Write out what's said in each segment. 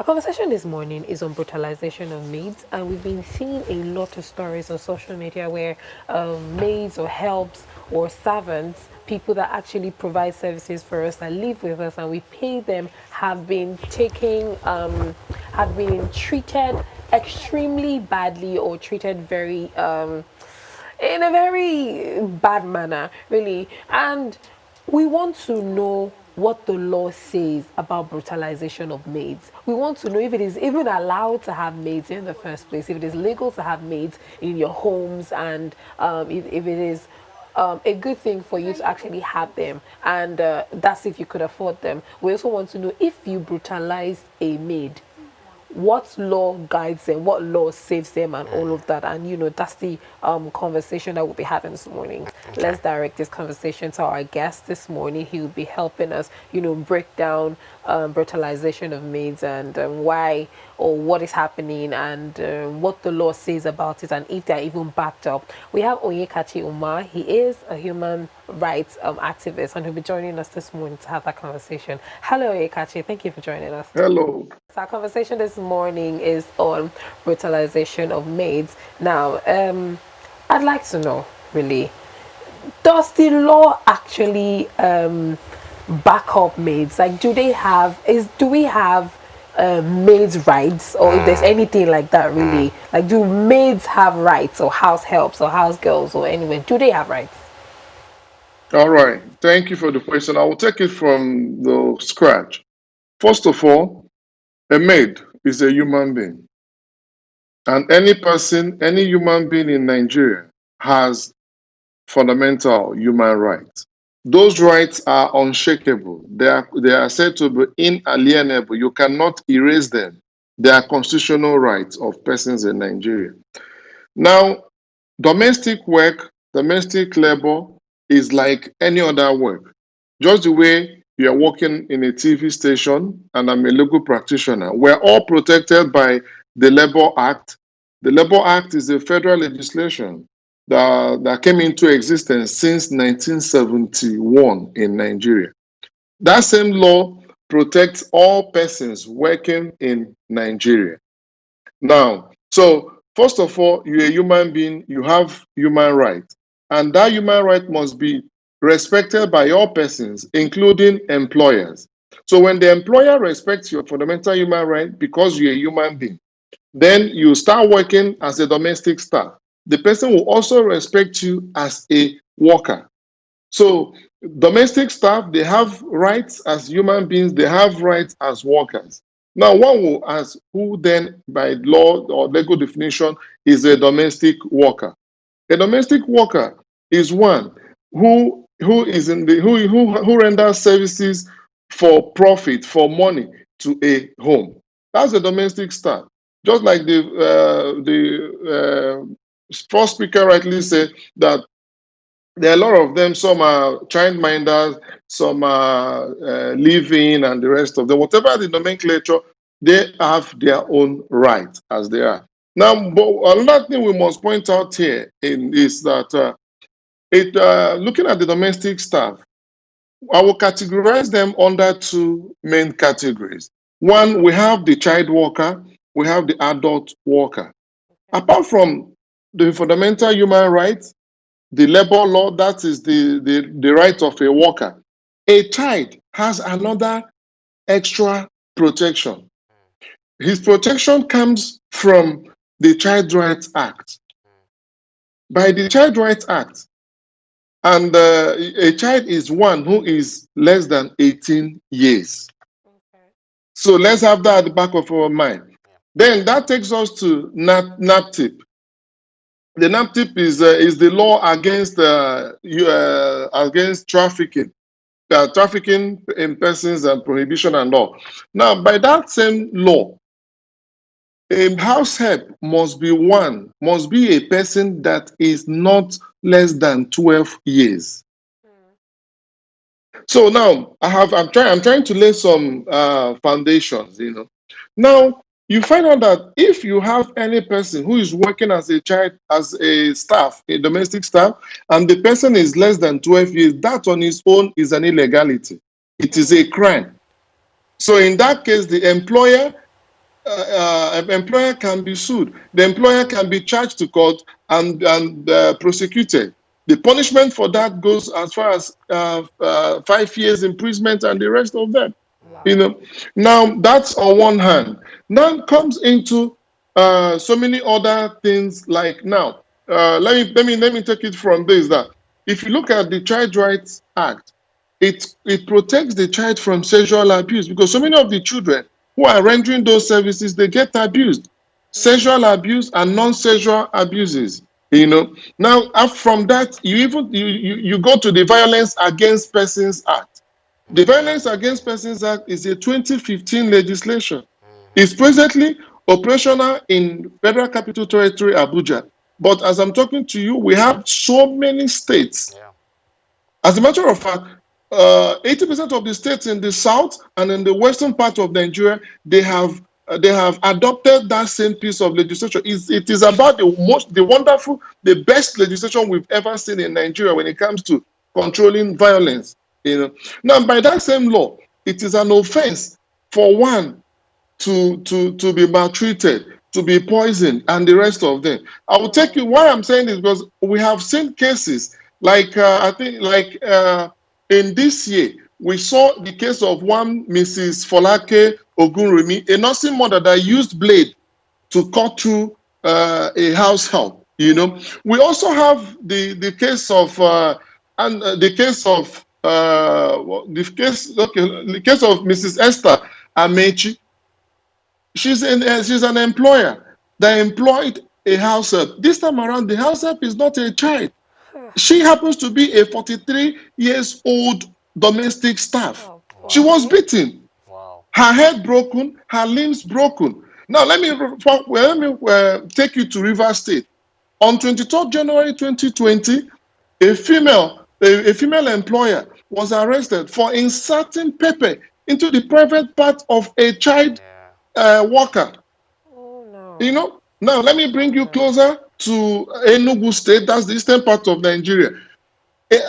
Our conversation this morning is on brutalization of maids, and we've been seeing a lot of stories on social media where maids or helps or servants, people that actually provide services for us, that live with us, and we pay them, have been treated extremely badly or treated very in a very bad manner, really. And we want to know what the law says about brutalization of maids. We want to know if it is even allowed to have maids in the first place, if it is legal to have maids in your homes, and if it is a good thing for you to actually have them, and that's if you could afford them. We also want to know if you brutalize a maid, what law guides them, what law saves them, and all of that. And that's the conversation that we'll be having this morning. Okay. Let's direct this conversation to our guest this morning. He will be helping us, break down brutalization of maids, and why or what is happening, and what the law says about it, and if they're even backed up. We have Oyekachi Umar. He is a human rights activist, and he'll be joining us this morning to have that conversation. Hello, Oyekachi. Thank you for joining us. Hello. So our conversation this morning is on brutalization of maids. Now, I'd like to know, really, does the law actually back up maids? Like, do we have maids' rights, or if there's anything like that, really? Like, do maids have rights, or house helps, or house girls, or anyway, do they have rights? All right. Thank you for the question. I will take it from the scratch. First of all, a maid is a human being. And any person, any human being in Nigeria has fundamental human rights. Those rights are unshakable. They are said to be inalienable. You cannot erase them. They are constitutional rights of persons in Nigeria. Now, domestic work, domestic labor is like any other work. Just the way you are working in a TV station and I'm a legal practitioner, we're all protected by the Labor Act. The Labor Act is a federal legislation that came into existence since 1971 in Nigeria. That same law protects all persons working in Nigeria. Now, so first of all, you're a human being, you have human rights, and that human right must be respected by all persons, including employers. So when the employer respects your fundamental human right because you're a human being, then you start working as a domestic staff. The person will also respect you as a worker. So domestic staff, they have rights as human beings, they have rights as workers. Now, one will ask who then, by law or legal definition, is a domestic worker. A domestic worker is one who is in the who renders services for profit, for money to a home. That's a domestic staff. Just like the first speaker rightly said that there are a lot of them. Some are childminders, some are living, and the rest of them. Whatever the nomenclature, they have their own right as they are. Now, but another thing we must point out here is that looking at the domestic staff, I will categorize them under two main categories. One, we have the child worker, we have the adult worker. Apart from the fundamental human rights, the labor law, that is the right of a worker. A child has another extra protection. His protection comes from the Child Rights Act. By the Child Rights Act, and a child is one who is less than 18 years. Okay. So let's have that at the back of our mind. Then that takes us to NAPTIP. The NAPTIP is the law against trafficking, trafficking in persons and prohibition and all. Now, by that same law, a house help must be a person that is not less than 12 years. So now I'm trying to lay some foundations, Now you find out that if you have any person who is working as a staff, a domestic staff, and the person is less than 12 years, that on its own is an illegality. It is a crime. So in that case, the employer employer can be sued. The employer can be charged to court and prosecuted. The punishment for that goes as far as 5 years imprisonment and the rest of them. You Wow. know, now that's on one hand. Now comes into so many other things like now. Let me take it from this that if you look at the Child Rights Act, it protects the child from sexual abuse because so many of the children who are rendering those services they get abused, sexual abuse and non-sexual abuses. Now from that you go to the Violence Against Persons Act. The Violence Against Persons Act is a 2015 legislation. It's presently operational in Federal Capital Territory, Abuja. But as I'm talking to you, we have so many states. Yeah. As a matter of fact, 80% of the states in the south and in the western part of Nigeria, they have adopted that same piece of legislation. It is about the wonderful, the best legislation we've ever seen in Nigeria when it comes to controlling violence. Now, by that same law, it is an offense for one to be maltreated, to be poisoned, and the rest of them. I will take you. Why I'm saying this because we have seen cases like I think like in this year we saw the case of one Mrs. Folake Ogunremi, a nursing mother that used blade to cut through a house help. We also have the case of and the case of the case of Mrs. Esther Amechi. She's an employer that employed a house help. This time around, the house help is not a child. She happens to be a 43 years old domestic staff. Oh, She poor Wow. was thing. beaten, Wow. her head broken, her limbs broken. Now let me take you to Rivers State. On 23rd January 2020, a female employer was arrested for inserting pepper into the private part of a child Yeah. worker. Oh no. Now let me bring Oh you no. closer to Enugu State. That's the eastern part of Nigeria.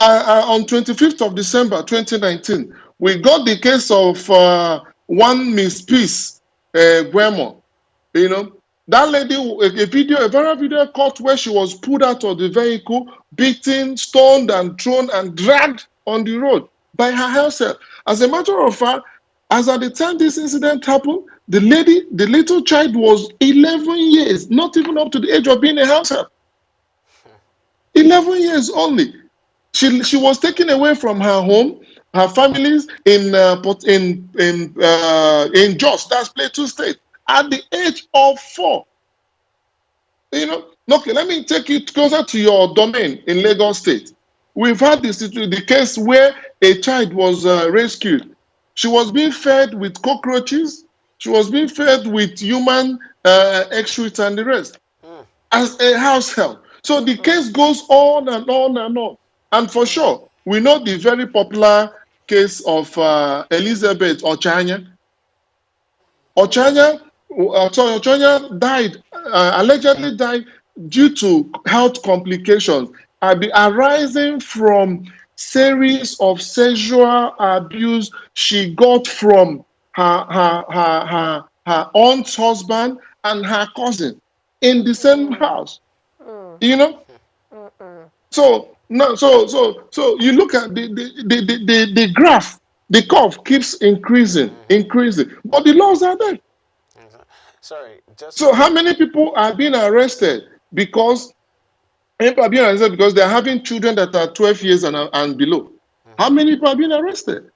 On 25th of December 2019, we got the case of one Miss Peace Guemo. You know, that lady, a viral video caught where she was pulled out of the vehicle, beaten, stoned, and thrown and dragged on the road by her herself. As a matter of fact, as at the time this incident happened, the little child was 11 years, not even up to the age of being a house help. 11 years only. She was taken away from her home, her families in Jos, that's Plateau State, at the age of 4. Okay, let me take it closer to your domain in Lagos State. We've had the case where a child was rescued. She was being fed with cockroaches. She was being fed with human excrete and the rest as a house help. So the case goes on and on and on. And for sure, we know the very popular case of Elizabeth Ochanya. Ochanya died, allegedly died due to health complications arising from series of sexual abuse she got from her aunt's husband and her cousin in the same house. You know, so no, so you look at the graph, the curve keeps increasing, increasing, but the laws are there. Exactly. Sorry, So just how many people are being arrested because people are being arrested because they are having children that are 12 years and below? How many people are being arrested?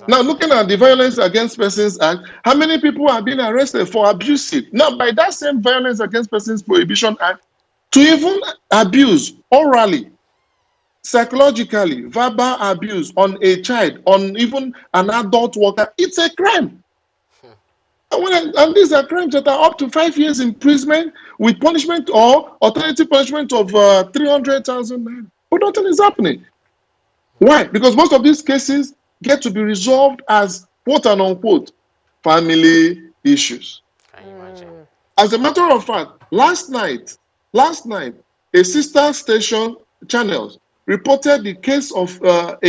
Now, exactly. looking at the Violence Against Persons Act, how many people are being arrested for abusive? Now, by that same Violence Against Persons Prohibition Act, to even abuse orally, psychologically, verbal abuse on a child, on even an adult worker, it's a crime. And these are crimes that are up to 5 years imprisonment with punishment or alternative punishment of 300,000 naira. But nothing is happening. Why? Because most of these cases get to be resolved as quote and unquote family issues. Can you imagine? As a matter of fact, last night, a sister station channels reported the case of a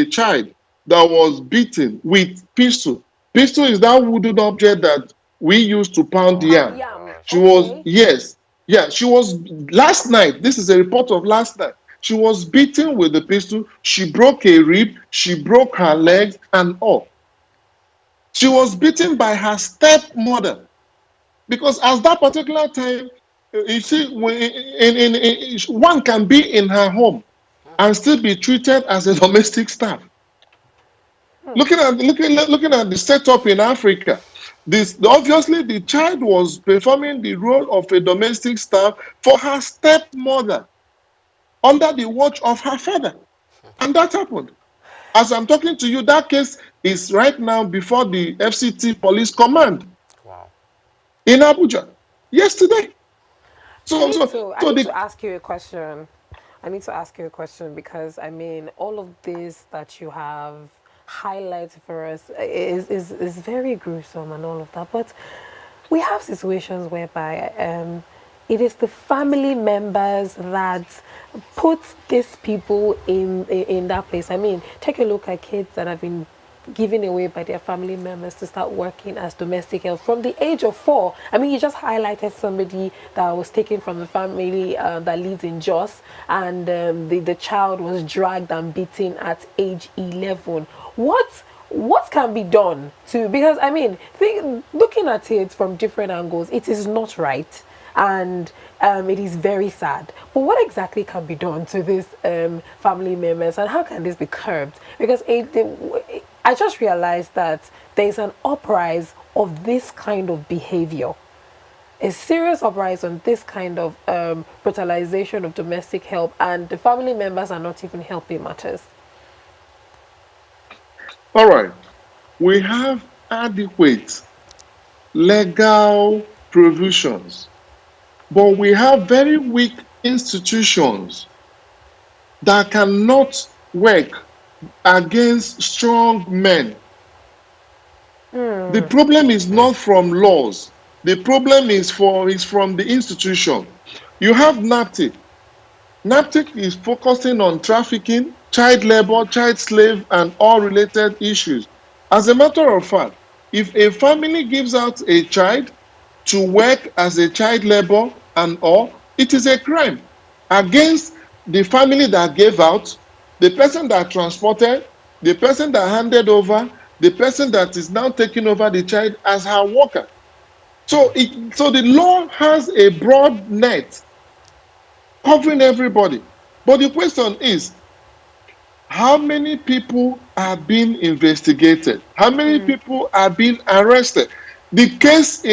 child that was beaten with pistol. Pistol is that wooden object that we used to pound Oh Pound my yam. yam. gosh. She was, Okay. yes, yeah, she was last night. This is a report of last night. She was beaten with the pistol. She broke a rib. She broke her legs and all. She was beaten by her stepmother because at that particular time, you see, one can be in her home and still be treated as a domestic staff. Looking at the setup in Africa, this obviously the child was performing the role of a domestic staff for her stepmother under the watch of her father, and that happened. As I'm talking to you, that case is right now before the FCT Police Command Wow. in Abuja yesterday. So, so, I so need to the ask you a question. I need to ask you a question because I mean all of this that you have highlighted for us is very gruesome and all of that. But we have situations whereby it is the family members that put these people in that place. I mean, take a look at kids that have been given away by their family members to start working as domestic help from the age of 4. I mean, you just highlighted somebody that was taken from the family that lives in Jos, and the child was dragged and beaten at age 11. What can be done to, because I mean, looking at it from different angles, it is not right, and it is very sad. But what exactly can be done to these family members, and how can this be curbed? Because I just realized that there's an uprise of this kind of behavior, a serious uprise on this kind of brutalization of domestic help, and the family members are not even helping matters. all right, we have adequate legal provisions, but we have very weak institutions that cannot work against strong men. The problem is not from laws. The problem is from the institution. You have NAPTIP. NAPTIP is focusing on trafficking, child labor, child slave, and all related issues. As a matter of fact, if a family gives out a child to work as a child labor and all, it is a crime against the family that gave out, the person that transported, the person that handed over, the person that is now taking over the child as her worker. So the law has a broad net covering everybody. But the question is, how many people are being investigated? How many people are being arrested? The case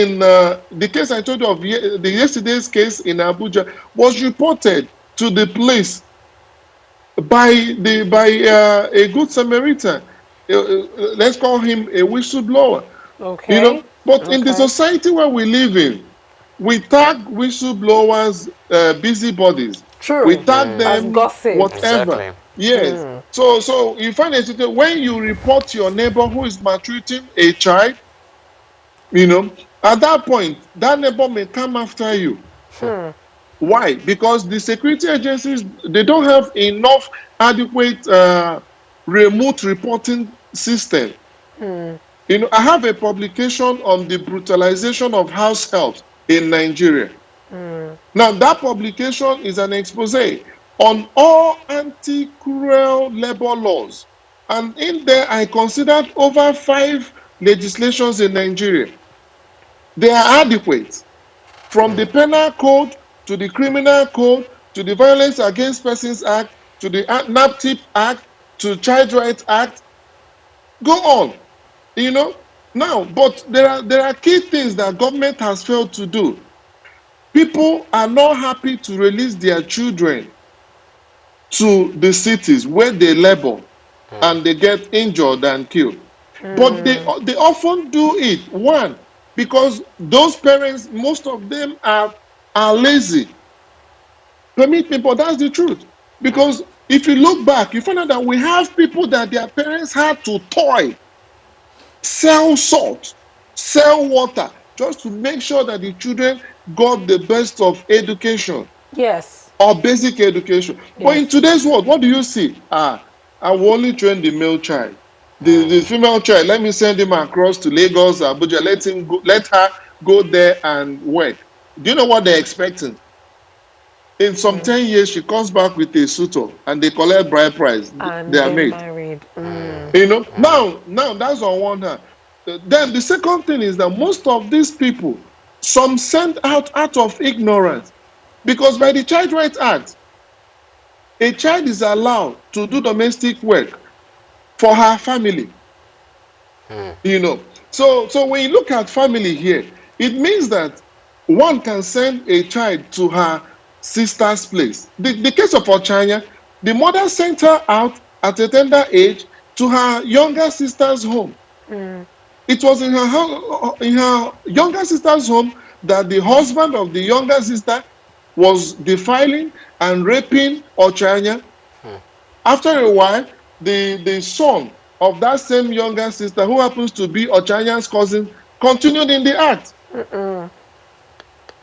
I told you of the yesterday's case in Abuja was reported to the police by a good Samaritan. Let's call him a whistleblower. Okay. But in the Okay. society where we live in, we tag whistleblowers busybodies. We True. tag As them gossip. whatever. Exactly. Yes. So you find a situation when you report your neighbor who is maltreating a child, you know, at that point, that neighbor may come after you. Why? Because the security agencies, they don't have enough adequate remote reporting system. I have a publication on the brutalization of house helps in Nigeria. Now, that publication is an expose on all anti-cruel labor laws. And in there, I considered over 5 legislations in Nigeria. They are adequate. From the penal code to the criminal code to the Violence Against Persons Act to the NAPTIP Act to Child Rights Act, go on. Now, but there are key things that government has failed to do. People are not happy to release their children to the cities where they labor and they get injured and killed. But they often do it, one, because those parents, most of them are lazy. Permit me, but that's the truth. Because if you look back, you find out that we have people that their parents had to toil, sell salt, sell water, just to make sure that the children got the best of education Yes. or basic education. But in Yes. today's world, what do you see? I will only train the male child. The female child, let me send him across to Lagos, Abuja, let her go there and work. Do you know what they're expecting? In some 10 years, she comes back with a suitor and they collect bride price. They And are they're made. married. Now that's on one hand. Then the second thing is that most of these people, some sent out of ignorance, because by the Child Rights Act, a child is allowed to do domestic work for her family. So when you look at family here, it means that one can send a child to her sister's place. The case of Ochanya, the mother sent her out at a tender age to her younger sister's home. It was in her younger sister's home that the husband of the younger sister was defiling and raping Ochanya. After a while, the son of that same younger sister, who happens to be Ochanya's cousin, continued in the act.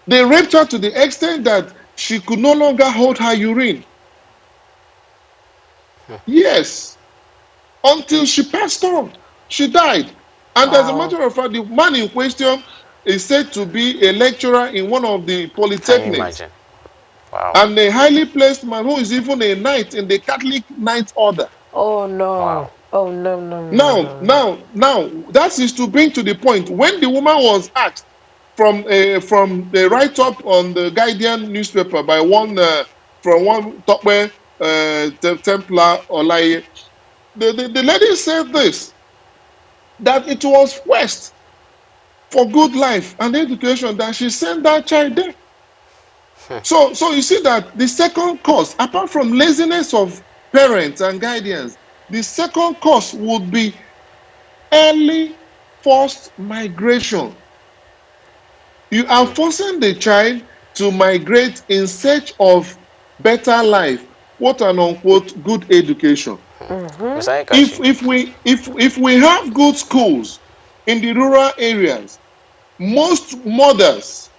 They raped her to the extent that she could no longer hold her urine. Yes, until she passed on. She died. And as a Wow. matter of fact, the man in question is said to be a lecturer in one of the Can you polytechnics, imagine? Wow. and a highly placed man who is even a knight in the Catholic Knight Order. Oh no. Wow. Oh no, no, no, Now, no, no. now, now, that is to bring to the point. When the woman was asked from the write up on the Guardian newspaper by one from one Tokwe Templar Olaye, the lady said this, that it was first for good life and education that she sent that child there. So you see that the second cause, apart from laziness of parents and guardians, the second cause would be early forced migration. You are forcing the child to migrate in search of better life, quote and unquote, good education. Mr. If Ekachi. if we if we have good schools in the rural areas, most mothers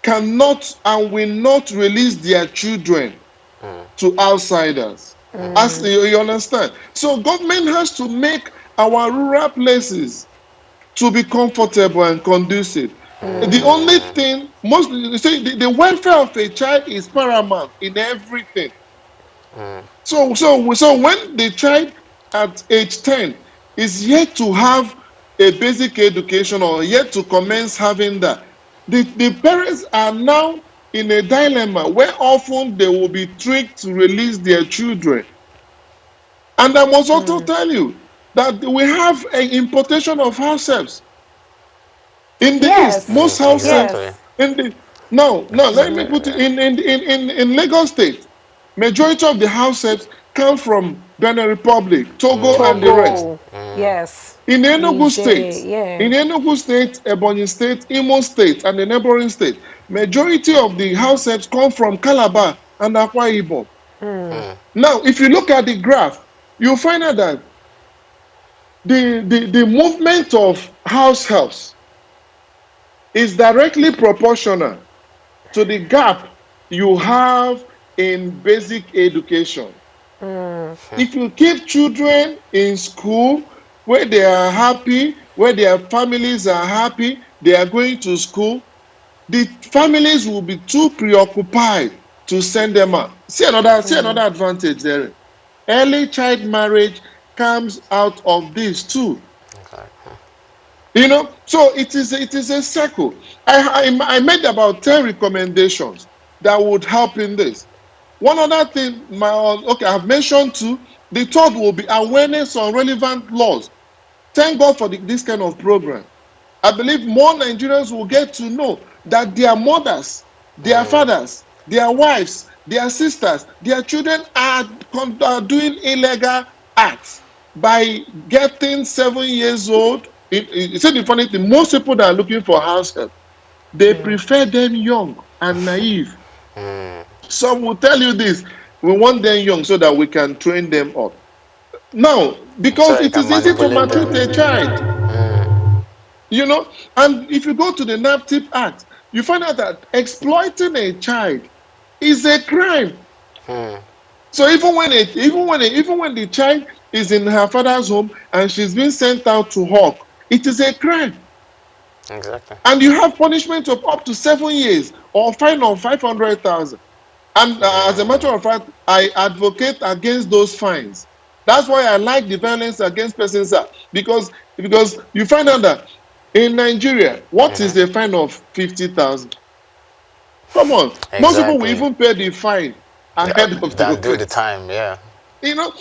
cannot and will not release their children to outsiders. As you understand. So government has to make our rural places to be comfortable and conducive. The only thing, most you see, the welfare of a child is paramount in everything. So when the child at age 10 is yet to have a basic education or yet to commence having that, the parents are now in a dilemma where often they will be tricked to release their children. And I must also tell you that we have an importation of house helps. In the East, Yes. most house helps Exactly. Yes. in the no, let me put it in Lagos State. Majority of the house helps come from Benin Republic, Togo, and the rest. Togo. Yes. In Enugu Niger. State, Yeah. Ebonyi State, Imo State, and the neighboring state, majority of the house helps come from Calabar and Akwa Ibom. Now, if you look at the graph, you'll find out that the movement of house helps is directly proportional to the gap you have in basic education. If you keep children in school where they are happy, where their families are happy, they are going to school, the families will be too preoccupied to send them out. See another advantage there. Early child marriage comes out of this too. Okay. So it is a circle. I made about 10 recommendations that would help in this. One other thing, okay, I've mentioned two. The third will be awareness on relevant laws. Thank God for this kind of program. I believe more Nigerians will get to know that their mothers, their fathers, their wives, their sisters, their children are doing illegal acts by getting 7 years old. You see the funny thing, most people that are looking for house help, they prefer them young and naive. Some will tell you this, we want them young so that we can train them up. Now, So because you it can is easy to manipulate maltreat a them. child. And if you go to the NAPTIP Act, you find out that exploiting a child is a crime. So even when the child is in her father's home and she's been sent out to hawk, it is a crime. Exactly. And you have punishment of up to 7 years or fine of 500,000. And as a matter of fact, I advocate against those fines. That's why I like the Violence Against Persons Act, because you find out that in Nigeria, what is a fine of 50,000? Come on, most people will Exactly. even pay the fine ahead of the Than do the offense. time, yeah.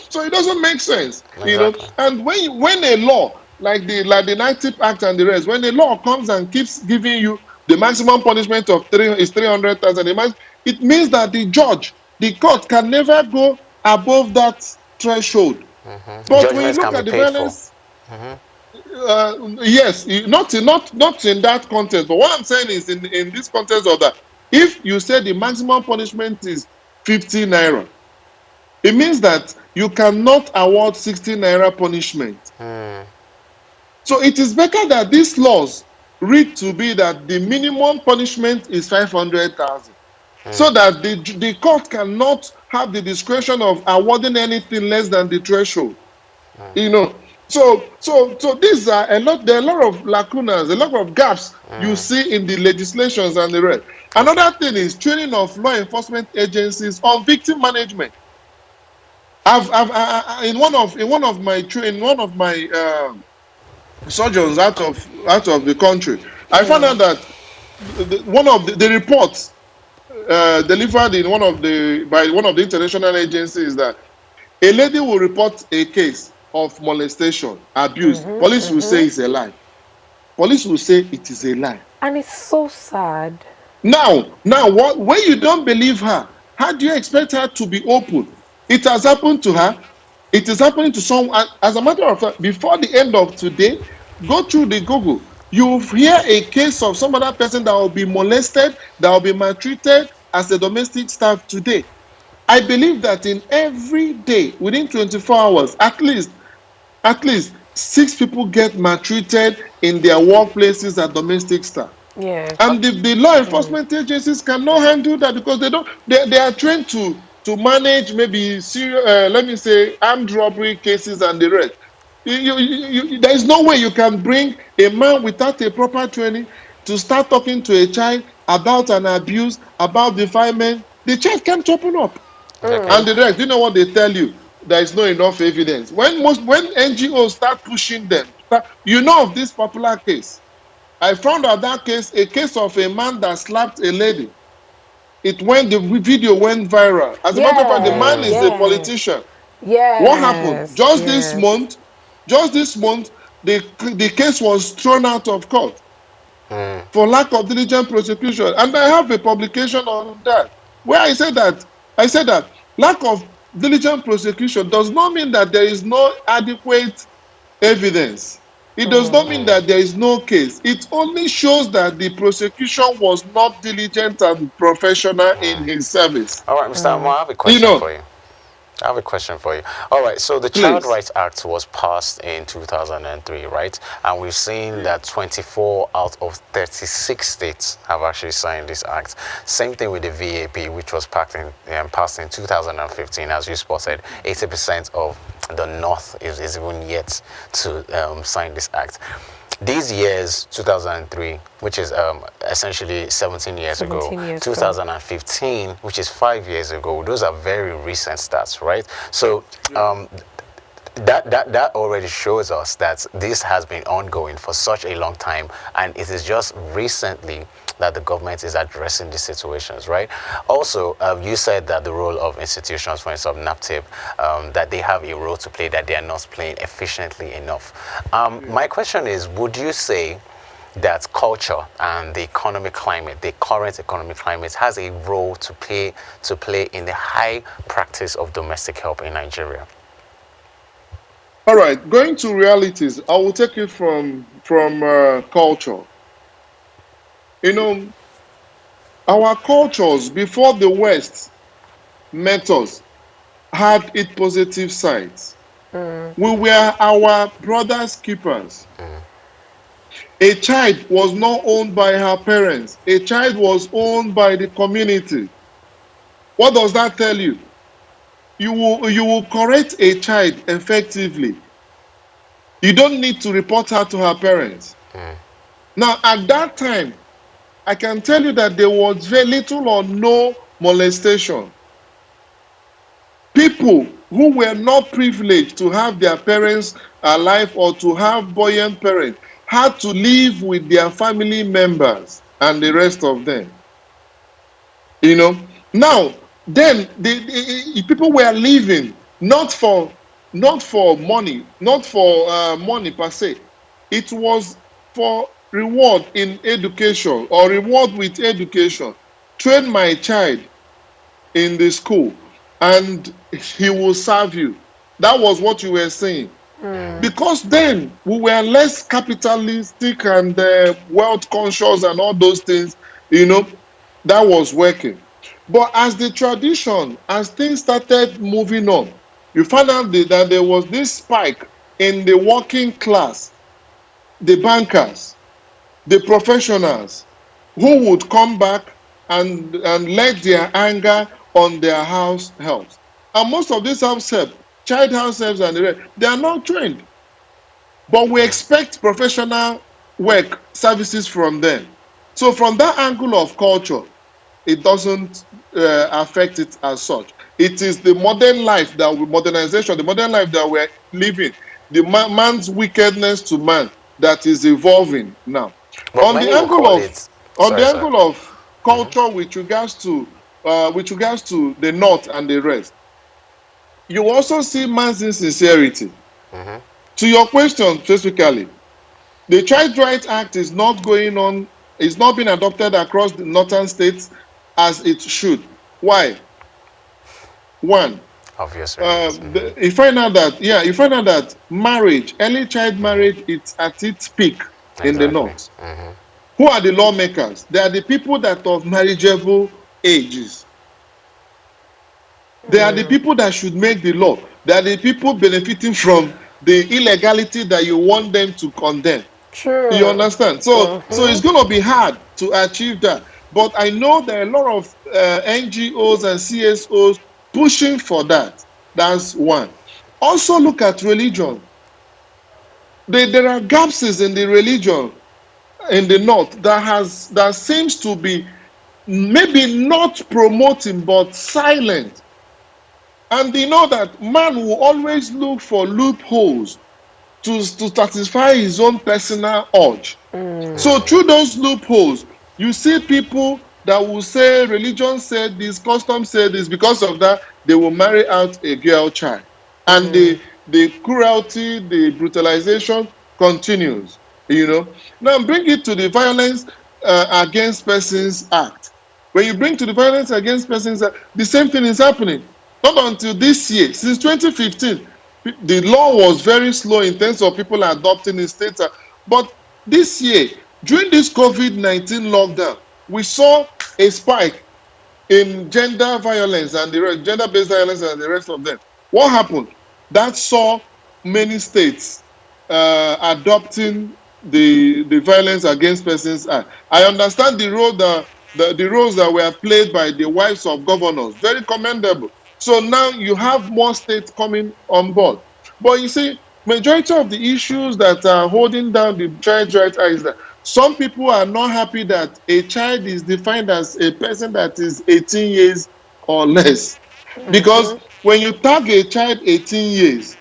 So it doesn't make sense. Exactly. And when a law like the 90 Act and the rest, when a law comes and keeps giving you the maximum punishment of 300,000, it means that the court can never go above that threshold. But when you Judgments look can be at the paid for. violence, yes, not in that context. But what I'm saying is in this context of that, if you say the maximum punishment is 50 naira, it means that you cannot award 60 naira punishment. So it is better that these laws read to be that the minimum punishment is 500,000, so that the court cannot have the discretion of awarding anything less than the threshold. You know, so these are a lot. There are a lot of lacunas, a lot of gaps you see in the legislations and the rest. Okay. Another thing is training of law enforcement agencies on victim management. In one of my sojourns out of the country, I found out that one of the reports delivered in by one of the international agencies, that a lady will report a case of molestation, abuse. Police will say it's a lie. Police will say it is a lie. And it's so sad. Now, what? When you don't believe her, how do you expect her to be open? It has happened to her. It is happening to someone. As a matter of fact, before the end of today, go through the Google. You hear a case of some other person that will be molested, that will be maltreated as a domestic staff today. I believe that in every day, within 24 hours, at least 6 people get maltreated in their workplaces as domestic staff. Yes. And the law enforcement agencies cannot handle that, because they are trained to manage maybe serious, let me say, armed robbery cases and the rest. There is no way you can bring a man without a proper training to start talking to a child about an abuse, about defilement. The child can't open up. Exactly. And the rest, you know what they tell you? There is not enough evidence. When NGOs start pushing them, you know of this popular case. I found out that case, a case of a man that slapped a lady. The video went viral. As a matter of fact, the man Yes. is a Yes. politician. What happened? Yes. Yes. Just this month, the case was thrown out of court for lack of diligent prosecution. And I have a publication on that where I said that lack of diligent prosecution does not mean that there is no adequate evidence. It does not mean that there is no case. It only shows that the prosecution was not diligent and professional in his service. All right, Mr. Amo, I have a You question for know, you. I have a question for you. All right, so the Child please. Rights Act was passed in 2003, right? And we've seen that 24 out of 36 states have actually signed this act. Same thing with the VAP, which was passed in 2015. As you spotted, 80% of the North is even yet to sign this act. These years, 2003, which is essentially 17 years ago, 17 years ago. 2015, which is 5 years ago, those are very recent stats, right? So that already shows us that this has been ongoing for such a long time, and it is just recently that the government is addressing these situations, right? Also, you said that the role of institutions, for instance, NAPTIP, that they have a role to play, that they are not playing efficiently enough. My question is, would you say that culture and the economic climate, the current economic climate, has a role to play in the high practice of domestic help in Nigeria? All right, going to realities, I will take it from culture. You know, our cultures before the West met us had its positive sides. We were our brother's keepers. A child was not owned by her parents. A child was owned by the community. What does that tell you? you will correct a child effectively. You don't need to report her to her parents. Now, at that time, I can tell you that there was very little or no molestation. People who were not privileged to have their parents alive or to have buoyant parents had to live with their family members and the rest of them. Now, then people were living not for money, not for money per se. It was for reward in education or reward with education. Train my child in the school and he will serve you. That was what you were saying. Because then we were less capitalistic and wealth conscious and all those things, you know, that was working. But as the tradition, as things started moving on, you found out that there was this spike in the working class, the bankers, the professionals, who would come back and let their anger on their house helps. And most of these house help, child house helps and the rest, they are not trained. But we expect professional work services from them. So from that angle of culture, it doesn't affect it as such. It is the modern life that modernization, the modern life that we're living, the man's wickedness to man that is evolving now. But On the many will angle call of it. on the Sorry, sorry. angle of culture with regards to the north and the rest, you also see man's insincerity. To your question specifically, the Child Rights Act is not being adopted across the northern states as it should. Why? One, Obvious reasons. you find out that marriage, early child marriage, it's at its peak in the Exactly. north. Who are the lawmakers? They are the people that of marriageable ages. They are the people that should make the law. They are the people benefiting from the illegality that you want them to condemn. You True. understand? So it's going to be hard to achieve that. But I know there are a lot of NGOs and CSOs pushing for that. That's one. Also, look at religion. There are gaps in the religion in the north that seems to be maybe not promoting but silent. And they know that man will always look for loopholes to satisfy his own personal urge. So through those loopholes, you see people that will say religion said this, custom said this. Because of that, they will marry out a girl child, and the cruelty, the brutalization continues. Now bring it to the Violence Against Persons Act. When you bring to the Violence Against Persons Act, the same thing is happening. Not until this year, since 2015, the law was very slow in terms of people adopting in states. But this year, during this COVID-19 lockdown, we saw a spike in gender violence and gender-based violence and the rest of them. What happened? That saw many states adopting the Violence Against Persons Act. I understand the role the roles that were played by the wives of governors. Very commendable. So now you have more states coming on board. But you see, majority of the issues that are holding down the Child Rights Act is that some people are not happy that a child is defined as a person that is 18 years or less. Because when you tag a child 18 years,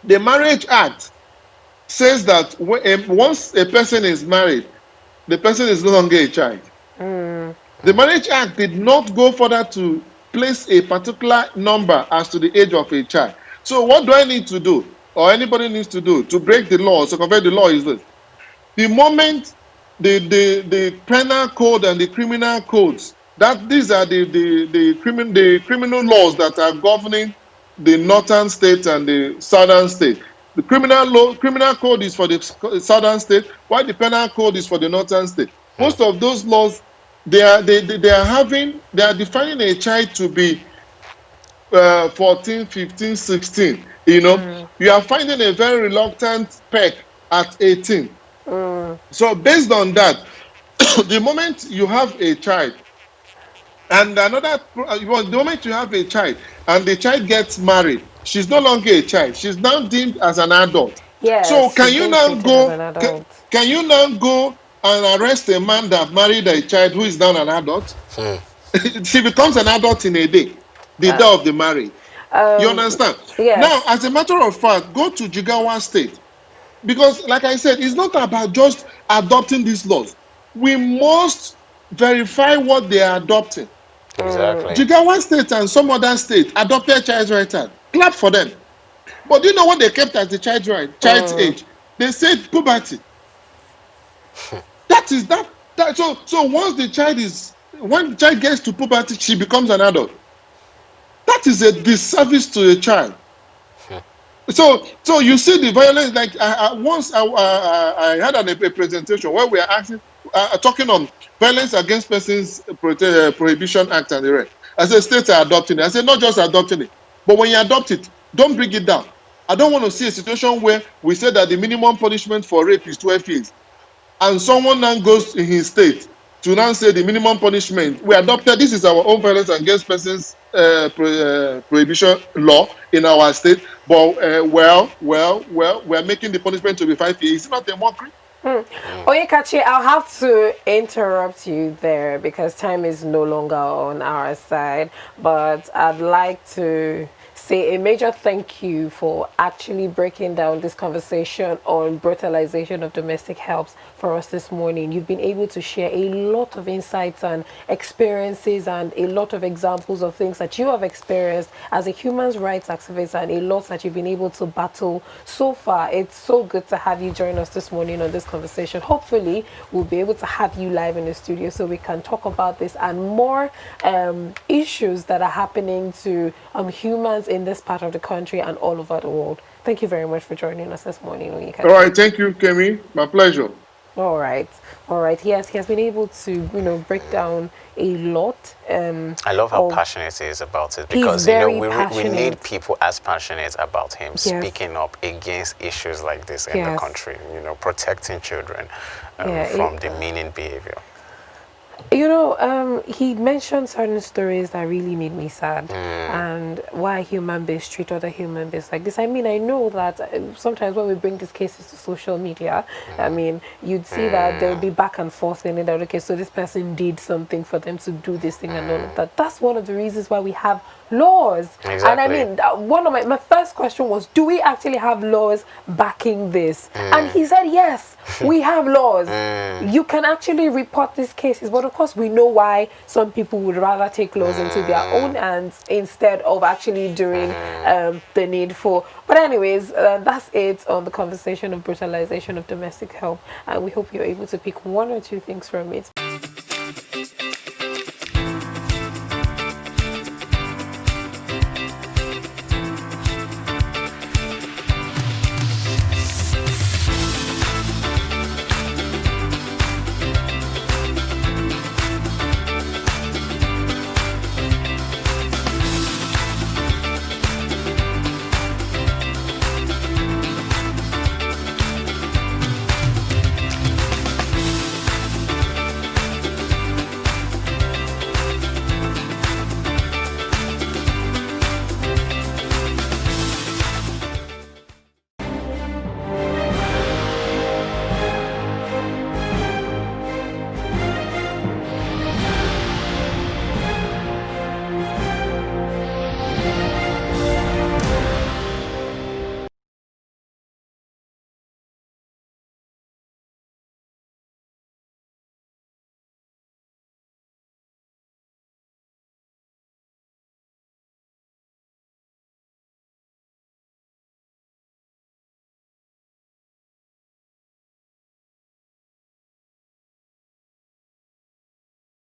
the Marriage Act says that once a person is married, the person is no longer a child. The Marriage Act did not go further to place a particular number as to the age of a child. So what do I need to do, or anybody needs to do to break the law, to convert the law is this: the moment the penal code and the criminal codes, that these are the criminal laws that are governing the northern state and the southern state. The criminal code is for the southern state, while the penal code is for the northern state. Most of those laws, they are defining a child to be 14, 15, 16. You are finding a very reluctant peck at 18. So based on that, the moment you have a child, and the moment you have a child, and the child gets married, she's no longer a child. She's now deemed as an adult. So Yes, she's being treated as an adult. can you now go and arrest a man that married a child who is now an adult? She becomes an adult in a day, the day of the marriage. You Um, understand? Now, yes. as a matter of fact, go to Jigawa State. Because, like I said, it's not about just adopting these laws. We must verify what they are adopting. Exactly. Jigawa State and some other states adopted child rights act. Clap for them. But do you know what they kept as the child's age? They said puberty. That is that. So once the child is when the child gets to puberty, she becomes an adult. That is a disservice to a child. So you see the violence. Like once I had a presentation where we are asking, talking on violence against persons prohibition act and the rest. I said states are adopting it. I said not just adopting it, but when you adopt it, don't bring it down. I don't want to see a situation where we say that the minimum punishment for rape is 12 years, and someone now goes in his state to now say the minimum punishment we adopted. This is our own violence against persons prohibition law in our state, but we're making the punishment to be 5 years. It's not a mockery. Oyekachi, I'll have to interrupt you there because time is no longer on our side. But I'd like to say a major thank you for actually breaking down this conversation on brutalization of domestic helps for us this morning. You've been able to share a lot of insights and experiences and a lot of examples of things that you have experienced as a human rights activist and a lot that you've been able to battle so far. It's so good to have you join us this morning on this conversation. Hopefully, we'll be able to have you live in the studio so we can talk about this and more issues that are happening to humans in this part of the country and all over the world. Thank you very much for joining us this morning, All Oyekachi. right, thank you, Kemi. My pleasure. All right, all right. Yes, he has been able to, break down a lot I love how of. passionate he is about it He's because very we need passionate. people as passionate about him Yes. speaking up against issues like this in the Yes. country. Protecting children Yeah. from demeaning behavior. He mentioned certain stories that really made me sad, and why human beings treat other human beings like this. I mean, I know that sometimes when we bring these cases to social media, I mean, you'd see that there will be back and forth in it. That okay, so this person did something for them to do this thing and all of that. That's one of the reasons why we have laws. And I Exactly. mean, one of my first question was, do we actually have laws backing this? And he said, yes, we have laws. You can actually report these cases, but of course, we know why some people would rather take laws into their own hands instead of actually doing the needful. But anyways, that's it on the conversation of brutalization of domestic help. And we hope you're able to pick one or two things from it.